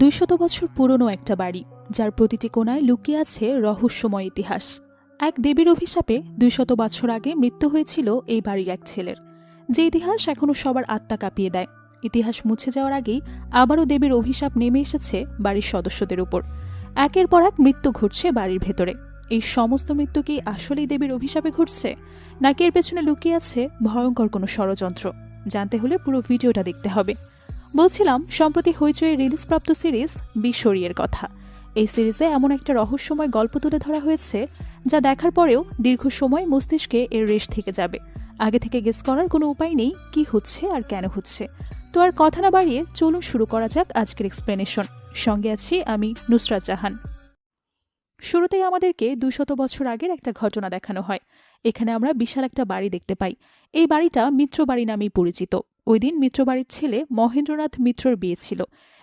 200 বছর পুরনো একটা বাড়ি, যার প্রতিটি কোণায় লুকিয়ে আছে রহস্যময় ইতিহাস। এক দেবীর অভিশাপে 200 বছর আগে মৃত্যু হয়েছিল এই বাড়ির এক ছেলের, যে ইতিহাস এখনও সবার আত্মা কাঁপিয়ে দেয়। ইতিহাস মুছে যাওয়ার আগেই আবারও দেবীর অভিশাপ নেমে এসেছে বাড়ির সদস্যদের উপর। একের পর এক মৃত্যু ঘটছে বাড়ির ভেতরে। এই সমস্ত মৃত্যু কি আসলেই দেবীর অভিশাপে ঘটছে, নাকি এর পেছনে লুকিয়ে আছে ভয়ঙ্কর কোনো ষড়যন্ত্র? জানতে হলে পুরো ভিডিওটা দেখতে হবে। বলছিলাম, সম্প্রতি হইচই রিলিজপ্রাপ্ত সিরিজ বিশ্বরিয়ের কথা। এই সিরিজে এমন একটা রহস্যময় গল্প তুলে ধরা হয়েছে, যা দেখার পরেও দীর্ঘ সময় মস্তিষ্কে এর রেশ থেকে যাবে। আগে থেকে গেস করার কোনো উপায় নেই কি হচ্ছে আর কেন হচ্ছে। তো আর কথা না বাড়িয়ে চলুন শুরু করা যাক আজকের এক্সপ্লেনেশন। সঙ্গে আছি আমি, নুসরাত জাহান। শুরুতেই আমাদেরকে 200 বছর আগের একটা ঘটনা দেখানো হয়। এখানে আমরা বিশাল একটা বাড়ি দেখতে পাই। এই বাড়িটা মিত্র বাড়ি নামেই পরিচিত। ওই দিন মিত্রবাড়ির ছেলে মহেন্দ্রনাথ মিত্রর বিয়ে ছিল।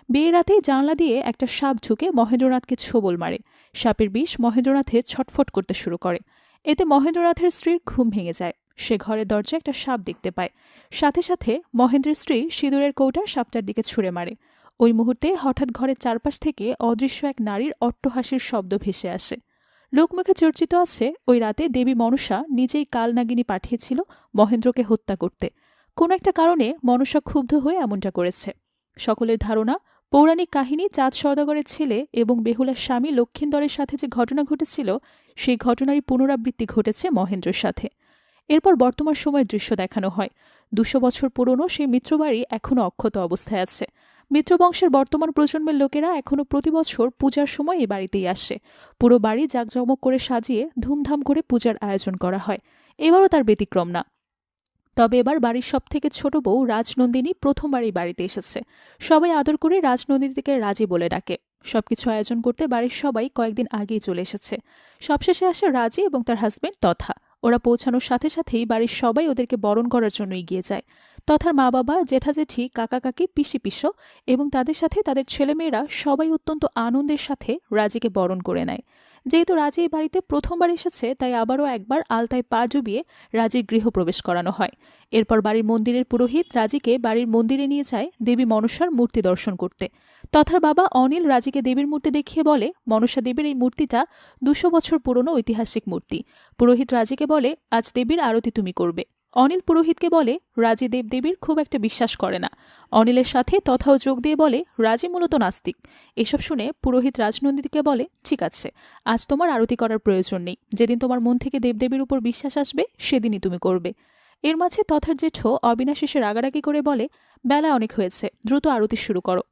বিয়ের রাতেই জানলা দিয়ে একটা সাপ ঢুকে মহেন্দ্রনাথকে ছোবল মারে। সাপের বিষ মহেন্দ্রনাথের ছটফট করতে শুরু করে। এতে মহেন্দ্রনাথের স্ত্রীর ঘুম ভেঙে যায়। সে ঘরের দরজায় একটা সাপ দেখতে পায়। সাথে সাথে মহেন্দ্রের স্ত্রী সিঁদুরের কৌটা সাপটার দিকে ছুঁড়ে মারে। ওই মুহূর্তে হঠাৎ ঘরের চারপাশ থেকে অদৃশ্য এক নারীর অট্টহাসির শব্দ ভেসে আসে। লোকমুখে চর্চিত আছে, ওই রাতে দেবী মনসা নিজেই কালনাগিনী পাঠিয়েছিল মহেন্দ্রকে হত্যা করতে। কোনো একটা কারণে মনসা ক্ষুব্ধ হয়ে এমনটা করেছে। সকলের ধারণা, পৌরাণিক কাহিনী চাঁদ সওদাগরের ছেলে এবং বেহুলার স্বামী লক্ষিন্দরের সাথে যে ঘটনা ঘটেছিল, সেই ঘটনারই পুনরাবৃত্তি ঘটেছে মহেন্দ্রের সাথে। এরপর বর্তমান সময়ের দৃশ্য দেখানো হয়। 200 বছর পুরনো সেই মিত্রবাড়ি এখনও অক্ষত অবস্থায় আছে। মিত্রবংশের বর্তমান প্রজন্মের লোকেরা এখনও প্রতি বছর পূজার সময় এই বাড়িতেই আসে। পুরো বাড়ি জাঁকজমক করে সাজিয়ে ধুমধাম করে পূজার আয়োজন করা হয়। এবারও তার ব্যতিক্রম না। তবে এবার বাড়ির সবথেকে ছোট বউ রাজনন্দিনী প্রথমবার এই বাড়িতে এসেছে। সবাই আদর করে রাজনন্দিনীকে রাজি বলে ডাকে। সবকিছু আয়োজন করতে বাড়ির সবাই কয়েকদিন আগেই চলে এসেছে। সবশেষে আসে রাজি এবং তার হাজবেন্ড তথা। ওরা পৌঁছানোর সাথে সাথেই বাড়ির সবাই ওদেরকে বরণ করার জন্য এগিয়ে যায়। তথার মা বাবা, জেঠা জেঠি, কাকা কাকি, পিসি পিসো এবং তাদের সাথে তাদের ছেলেমেয়েরা সবাই অত্যন্ত আনন্দের সাথে রাজিকে বরণ করে নেয়। যেহেতু রাজি এই বাড়িতে প্রথমবার এসেছে, তাই আবারও একবার আলতায় পা ডুবিয়ে রাজির গৃহপ্রবেশ করানো হয়। এরপর বাড়ির মন্দিরের পুরোহিত রাজিকে বাড়ির মন্দিরে নিয়ে যায় দেবী মনসার মূর্তি দর্শন করতে। তথার বাবা অনিল রাজিকে দেবীর মূর্তি দেখিয়ে বলে, মনসা দেবীর এই মূর্তিটা 200 বছর পুরনো ঐতিহাসিক মূর্তি। পুরোহিত রাজিকে বলে, আজ দেবীর আরতি তুমি করবে। অনিল পুরোহিতকে বলে, রাজি দেবদেবীর খুব একটা বিশ্বাস করে না। অনিলের সাথে তথাও যোগ দিয়ে বলে, রাজি মূলত নাস্তিক। এসব শুনে পুরোহিত রাজনন্দিনীকে বলে, ঠিক আছে, আজ তোমার আরতি করার প্রয়োজন নেই। যেদিন তোমার মন থেকে দেবদেবীর উপর বিশ্বাস আসবে, সেদিনই তুমি করবে। এর মাঝে তথার জেঠো অবিনাশ এসে রাগারাগি করে বলে, বেলা অনেক হয়েছে, দ্রুত আরতি শুরু করো।